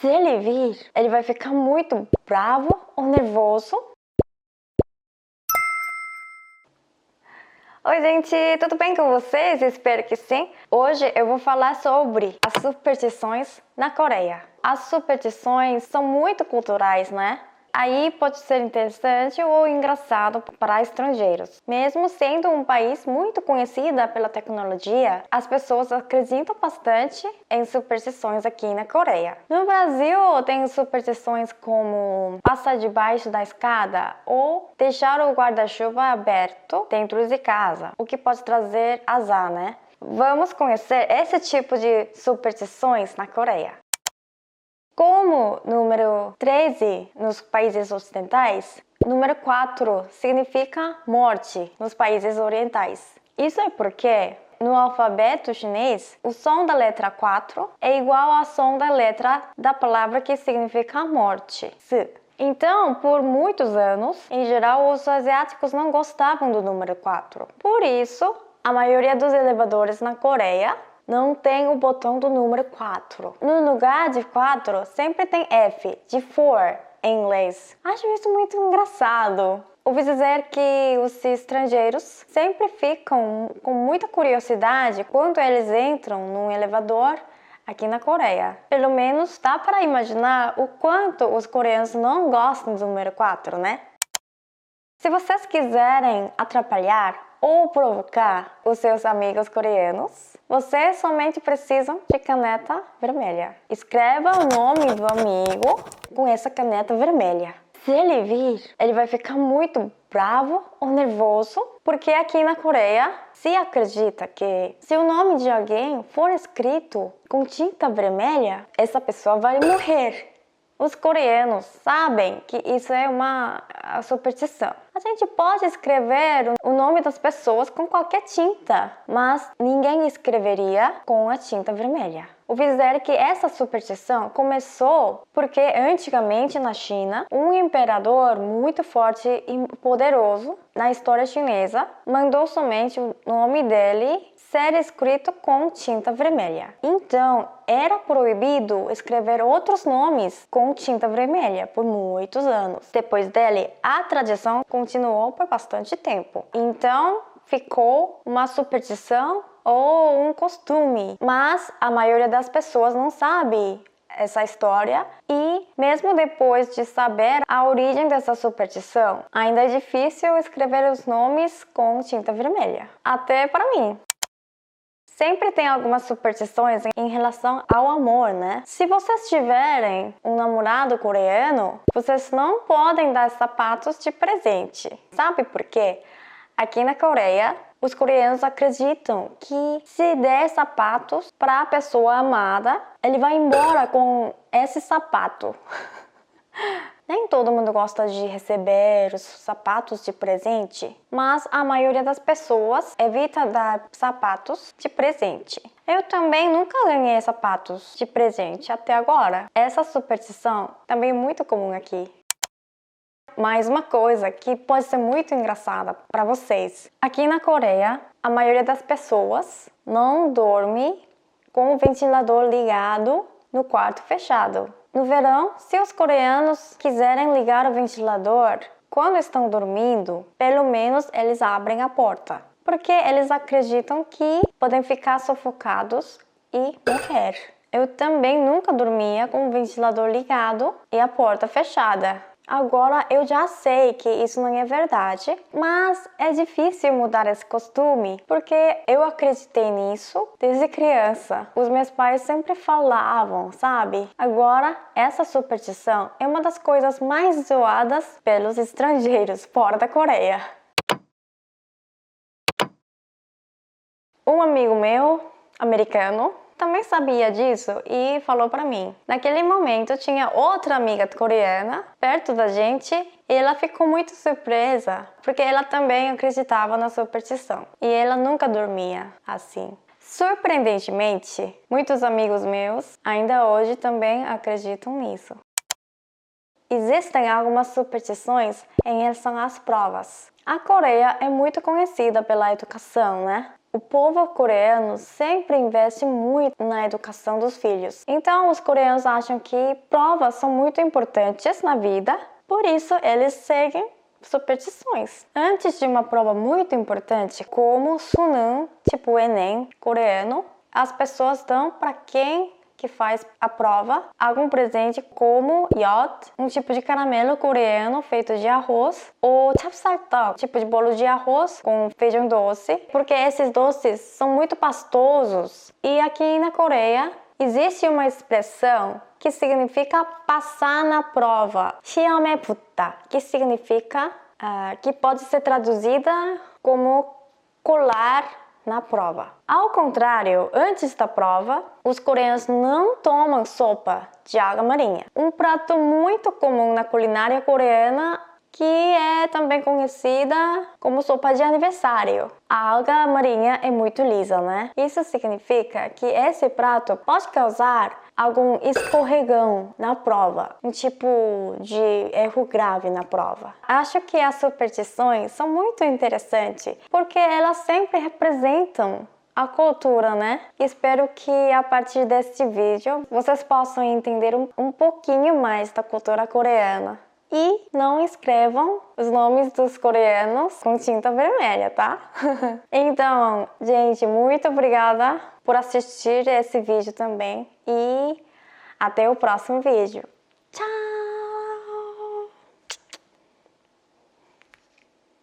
Se ele vir, ele vai ficar muito bravo ou nervoso. Oi gente, tudo bem com vocês? Espero que sim. Hoje eu vou falar sobre as superstições na Coreia. As superstições são muito culturais, né? Aí pode ser interessante ou engraçado para estrangeiros. Mesmo sendo um país muito conhecido pela tecnologia, as pessoas acreditam bastante em superstições aqui na Coreia. No Brasil, tem superstições como passar debaixo da escada ou deixar o guarda-chuva aberto dentro de casa, o que pode trazer azar, né? Vamos conhecer esse tipo de superstições na Coreia. Como número 13 nos países ocidentais, número 4 significa morte nos países orientais. Isso é porque no alfabeto chinês, o som da letra 4 é igual ao som da letra da palavra que significa morte, se. Então, por muitos anos, em geral, os asiáticos não gostavam do número 4. Por isso, a maioria dos elevadores na Coreia não tem o botão do número 4. No lugar de 4, sempre tem F, de for, em inglês. Acho isso muito engraçado. Ouvi dizer que os estrangeiros sempre ficam com muita curiosidade quando eles entram num elevador aqui na Coreia. Pelo menos dá para imaginar o quanto os coreanos não gostam do número 4, né? Se vocês quiserem atrapalhar ou provocar os seus amigos coreanos, vocês somente precisam de caneta vermelha. Escreva o nome do amigo com essa caneta vermelha. Se ele vir, ele vai ficar muito bravo ou nervoso, porque aqui na Coreia se acredita que se o nome de alguém for escrito com tinta vermelha, essa pessoa vai morrer. Os coreanos sabem que isso é uma superstição. A gente pode escrever o nome das pessoas com qualquer tinta, mas ninguém escreveria com a tinta vermelha. Ouvi dizer que essa superstição começou porque antigamente na China, um imperador muito forte e poderoso na história chinesa mandou somente o nome dele ser escrito com tinta vermelha. Então, era proibido escrever outros nomes com tinta vermelha por muitos anos. Depois dele, a tradição continuou por bastante tempo. Então, ficou uma superstição ou um costume, mas a maioria das pessoas não sabe essa história e mesmo depois de saber a origem dessa superstição, ainda é difícil escrever os nomes com tinta vermelha, até para mim. Sempre tem algumas superstições em relação ao amor, né? Se vocês tiverem um namorado coreano, vocês não podem dar sapatos de presente. Sabe por quê? Aqui na Coreia, os coreanos acreditam que se der sapatos para a pessoa amada, ele vai embora com esse sapato. Nem todo mundo gosta de receber os sapatos de presente, mas a maioria das pessoas evita dar sapatos de presente. Eu também nunca ganhei sapatos de presente até agora. Essa superstição também é muito comum aqui. Mais uma coisa que pode ser muito engraçada para vocês. Aqui na Coreia, a maioria das pessoas não dorme com o ventilador ligado no quarto fechado. No verão, se os coreanos quiserem ligar o ventilador quando estão dormindo, pelo menos eles abrem a porta, porque eles acreditam que podem ficar sufocados e morrer. Eu também nunca dormia com o ventilador ligado e a porta fechada. Agora eu já sei que isso não é verdade, mas é difícil mudar esse costume, porque eu acreditei nisso desde criança. Os meus pais sempre falavam, sabe? Agora, essa superstição é uma das coisas mais zoadas pelos estrangeiros fora da Coreia. Um amigo meu, americano, também sabia disso e falou para mim. Naquele momento tinha outra amiga coreana perto da gente e ela ficou muito surpresa porque ela também acreditava na superstição e ela nunca dormia assim. Surpreendentemente, muitos amigos meus ainda hoje também acreditam nisso. Existem algumas superstições em relação às provas. A Coreia é muito conhecida pela educação, né? O o povo coreano sempre investe muito na educação dos filhos. Então, os coreanos acham que provas são muito importantes na vida, por isso eles seguem superstições. Antes de uma prova muito importante, como Suneung, tipo o Enem coreano, as pessoas dão para quem que faz a prova algum presente como yacht, um tipo de caramelo coreano feito de arroz, ou chapsaltok, tipo de bolo de arroz com feijão doce, porque esses doces são muito pastosos. E aqui na Coreia existe uma expressão que significa passar na prova, 시험에 붙다, que significa que pode ser traduzida como colar na prova. Ao contrário, antes da prova, os coreanos não tomam sopa de alga marinha. Um prato muito comum na culinária coreana que é também conhecida como sopa de aniversário. A alga marinha é muito lisa, né? Isso significa que esse prato pode causar algum escorregão na prova, um tipo de erro grave na prova. Acho que as superstições são muito interessantes, porque elas sempre representam a cultura, né? Espero que a partir deste vídeo vocês possam entender um pouquinho mais da cultura coreana. E não escrevam os nomes dos coreanos com tinta vermelha, tá? Então, gente, muito obrigada por assistir esse vídeo também e até o próximo vídeo.